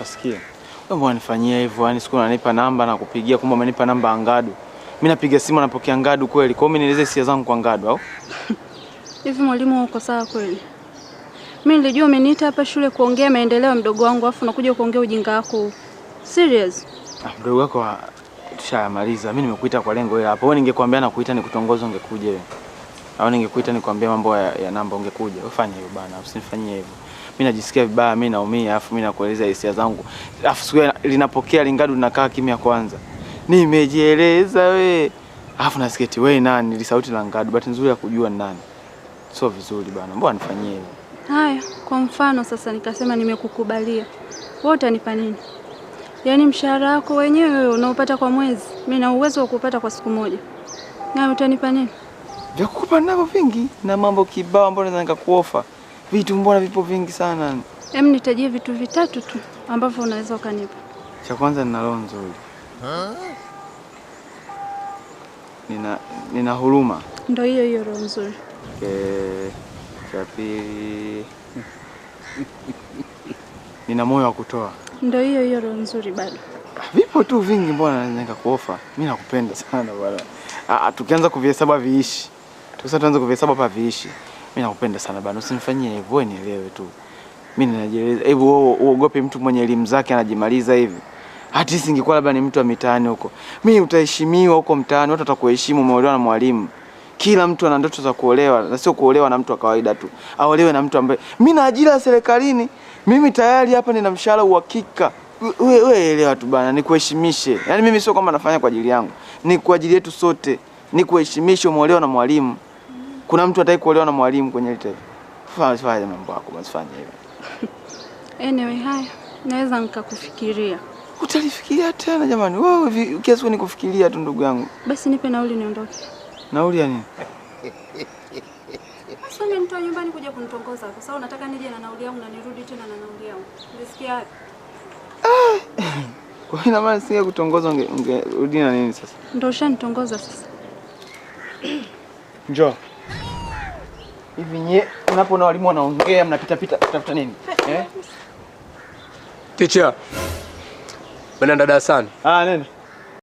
sikia. Wewe mbona nifanyia hivyo? Yaani siku unanipa namba na kupigia kumbe umenipa namba ya Ngadu. Mimi napiga simu napokea Ngadu kweli. Kwa hiyo mimi nieleze hisia zangu kwa Ngadu au? Hivi mwalimu uko sawa kweli? Mimi nilijua umeniita hapa shule kuongea maendeleo ya mdogo wangu afu unakuja kuongea ujinga wako. Serious? Mdogo wako tushamaliza. Mimi nimekuita kwa lengo hilo hapo. Wewe ningekuambia na kuita nikutongoza ungekuja wewe. Au ningekuita nikwambia mambo ya namba ungekuja. Ufanye hivyo bana, usinifanyie hivyo. Mimi najisikia vibaya, mimi naumia, afu mimi nakueleza hisia zangu. Afu siku linapokea Lingadu nakaa kimya kwanza. Nimejieleza we. Afu nasikia eti wewe nani? Ni sauti la Ngadu, bahati nzuri ya kujua ni nani. Sio vizuri bana. Mbona nifanyie hivyo? Haya, kwa mfano sasa nikasema nimekukubalia. Wewe utanipa nini? Yaani mshahara wako wenyewe unaopata kwa mwezi, mimi na uwezo wa kupata kwa siku moja. Na utanipa nini? Vya kukupa navyo vingi na mambo kibao ambayo naweza nikakuofa. Vitu mbona vipo vingi sana. Nitajie vitu vitatu tu ambavyo unaweza ukanipa. Cha kwanza nina roho nzuri. Nina huruma. Ndio hiyo roho nzuri. Cha pili nina moyo wa kutoa. Ndio hiyo roho nzuri bado. Vipo tu vingi mbona naweza nikakuofa. Mimi nakupenda sana bwana. Tukianza kuvihesabu viishi. Tuanze kuvihesabu hapa viishi. Mimi nakupenda sana bwana. Usinifanyie hivyo, wewe nielewe tu. Mimi ninajieleza. Hebu wewe uogope mtu mwenye elimu zake anajimaliza hivi. Hata singekuwa labda ni mtu wa mitaani huko. Mimi utaheshimiwa huko mtaani, watu watakuheshimu, umeolewa na mwalimu. Kila mtu ana ndoto za kuolewa, na sio kuolewa na mtu wa kawaida tu. Aolewe na mtu ambaye mimi na ajira serikalini. Mimi tayari hapa nina mshahara uhakika. Wewe elewa tu bana, nikuheshimishe. Yaani mimi sio kama nafanya kwa ajili yangu. Ni kwa ajili yetu sote. Nikuheshimishe, umeolewa na mwalimu. Kuna mtu hataki kuolewa na mwalimu kwenye ile taifa. Fanya mambo yako, usifanye hivyo. Anyway, haya. Naweza nikakufikiria. Utalifikiria tena jamani. Wewe kiasi wewe nikufikiria tu ndugu yangu. Basi nipe nauli niondoke. Nauli ya nini? Sasa nimetoa nyumbani kuja kunitongoza. Kwa sababu nataka nije na nauli yangu na nirudi tena na nauli yangu. Unasikia wapi? Kwa hiyo maana singe kutongoza ungerudi na nini sasa? Ndio ushanitongoza sasa. Njoo. Hivi unapoona walimu wanaongea mnapita tafuta nini? Teacher. Bana darasani. Nenda.